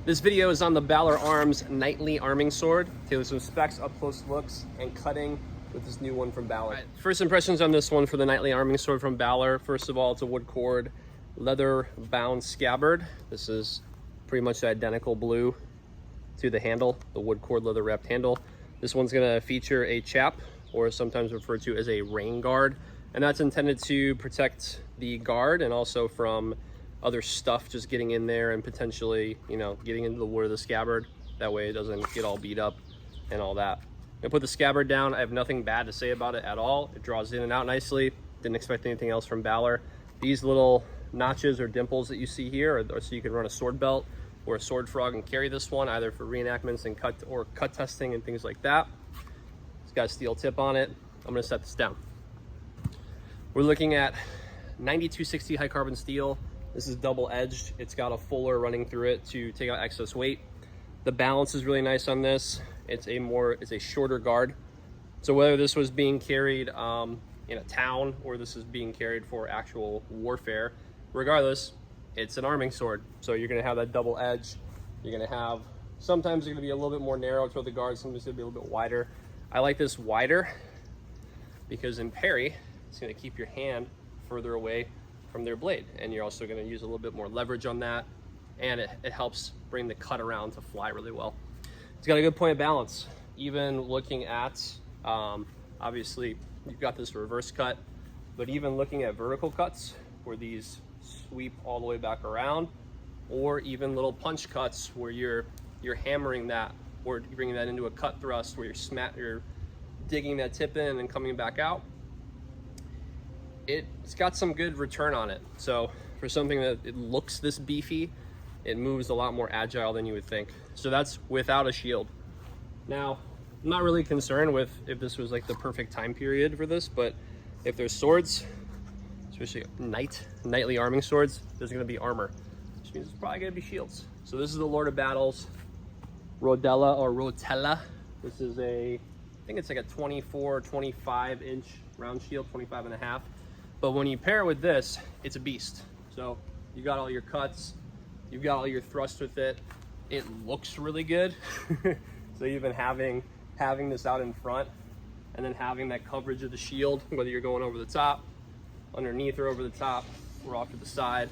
This video is on the Balaur Arms Nightly Arming Sword. Taking some specs, up close looks, and cutting with this new one from Balaur. Right, first impressions on this one for the Nightly Arming Sword from Balaur. First of all, it's a wood cord, leather bound scabbard. This is pretty much the identical blue to the handle, the wood cord leather wrapped handle. This one's gonna feature a chap, or sometimes referred to as a rain guard, and that's intended to protect the guard and also from other stuff just getting in there and potentially, you know, getting into the wood of the scabbard. That way it doesn't get all beat up and all that. I put the scabbard down. I have nothing bad to say about it at all. It draws in and out nicely. Didn't expect anything else from Balaur. These little notches or dimples that you see here are so you can run a sword belt or a sword frog and carry this one either for reenactments and cut testing and things like that. It's got a steel tip on it. I'm gonna set this down. We're looking at 9260 high carbon steel. This is double edged. It's got a fuller running through it to take out excess weight. The balance is really nice on this. It's a shorter guard. So whether this was being carried in a town or this is being carried for actual warfare, regardless, it's an arming sword. So you're gonna have that double edge. You're gonna have, sometimes you're gonna be a little bit more narrow toward the guard, sometimes it's gonna be a little bit wider. I like this wider because in parry, it's gonna keep your hand further away from their blade, and you're also going to use a little bit more leverage on that, and it helps bring the cut around to fly really well. It's got a good point of balance. Even looking at obviously you've got this reverse cut, but even looking at vertical cuts where these sweep all the way back around, or even little punch cuts where you're hammering that or bringing that into a cut thrust where you're digging that tip in and coming back out, it's got some good return on it. So for something that it looks this beefy, it moves a lot more agile than you would think. So that's without a shield. Now, I'm not really concerned with if this was like the perfect time period for this, but if there's swords, especially nightly arming swords, there's gonna be armor, which means there's probably gonna be shields. So this is the Lord of Battles Rodella or Rotella. This is I think it's like a 24, 25 inch round shield, 25 and a half. But when you pair it with this, it's a beast. So you got all your cuts, you've got all your thrust with it. It looks really good. So even having this out in front and then having that coverage of the shield, whether you're going over the top, underneath or over the top, or off to the side,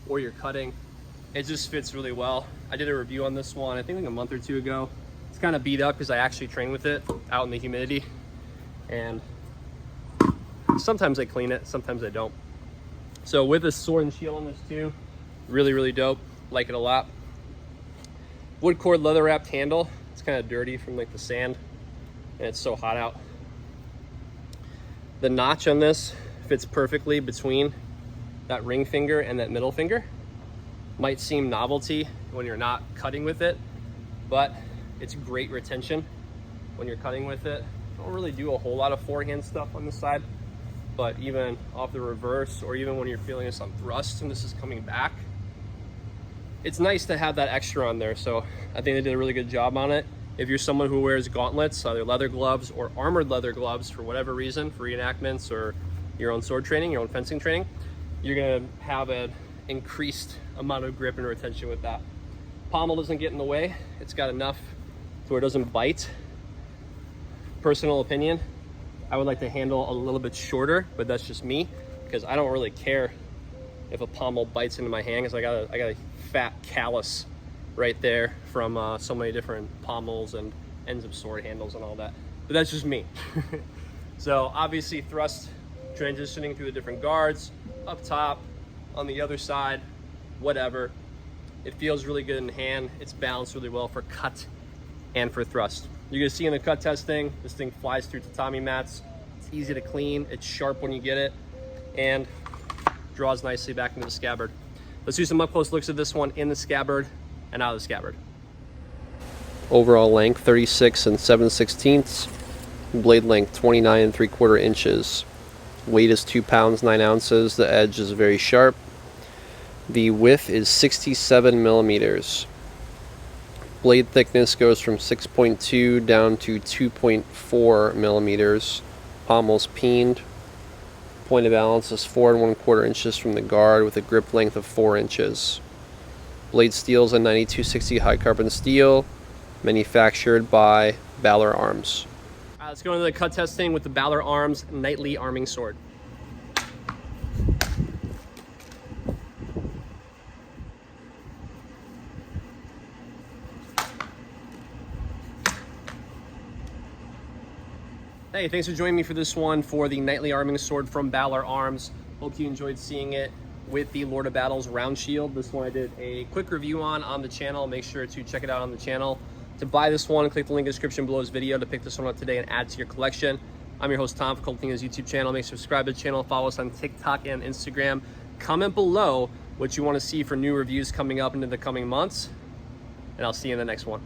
or you're cutting, it just fits really well. I did a review on this one, I think like a month or two ago. It's kind of beat up because I actually train with it out in the humidity, and sometimes I clean it, sometimes I don't. So with a sword and shield on this too, really, really dope. Like it a lot. Wood cord leather wrapped handle. It's kind of dirty from like the sand, and it's so hot out. The notch on this fits perfectly between that ring finger and that middle finger. Might seem novelty when you're not cutting with it, but it's great retention when you're cutting with it. Don't really do a whole lot of forehand stuff on the side, but even off the reverse, or even when you're feeling some thrust and this is coming back, it's nice to have that extra on there. So I think they did a really good job on it. If you're someone who wears gauntlets, either leather gloves or armored leather gloves for whatever reason, for reenactments or your own sword training, your own fencing training, you're gonna have an increased amount of grip and retention with that. Pommel doesn't get in the way. It's got enough to where it doesn't bite. Personal opinion, I would like the handle a little bit shorter, but that's just me, because I don't really care if a pommel bites into my hand, because I got a fat callus right there from so many different pommels and ends of sword handles and all that. But that's just me. So obviously thrust, transitioning through the different guards, up top, on the other side, whatever. It feels really good in hand. It's balanced really well for cut and for thrust. You're gonna see in the cut testing, this thing flies through tatami mats. It's easy to clean, it's sharp when you get it, and draws nicely back into the scabbard. Let's do some up close looks of this one in the scabbard and out of the scabbard. Overall length 36 7/16. Blade length 29 3/4 inches. Weight is 2 pounds 9 ounces. The edge is very sharp. The width is 67 millimeters. Blade thickness goes from 6.2 down to 2.4 millimeters. Pommel's peened. Point of balance is 4 1/4 inches from the guard with a grip length of 4 inches. Blade steel's a 9260 high carbon steel, manufactured by Balaur Arms. Let's go into the cut testing with the Balaur Arms Knightly Arming Sword. Hey, thanks for joining me for this one for the Knightly Arming Sword from Balaur Arms. Hope you enjoyed seeing it with the Lord of Battles round shield. This one I did a quick review on the channel. Make sure to check it out on the channel. To buy this one, click the link in the description below this video to pick this one up today and add to your collection. I'm your host, Tom, for Kult of Athena's YouTube channel. Make sure to subscribe to the channel, follow us on TikTok and Instagram. Comment below what you want to see for new reviews coming up into the coming months, and I'll see you in the next one.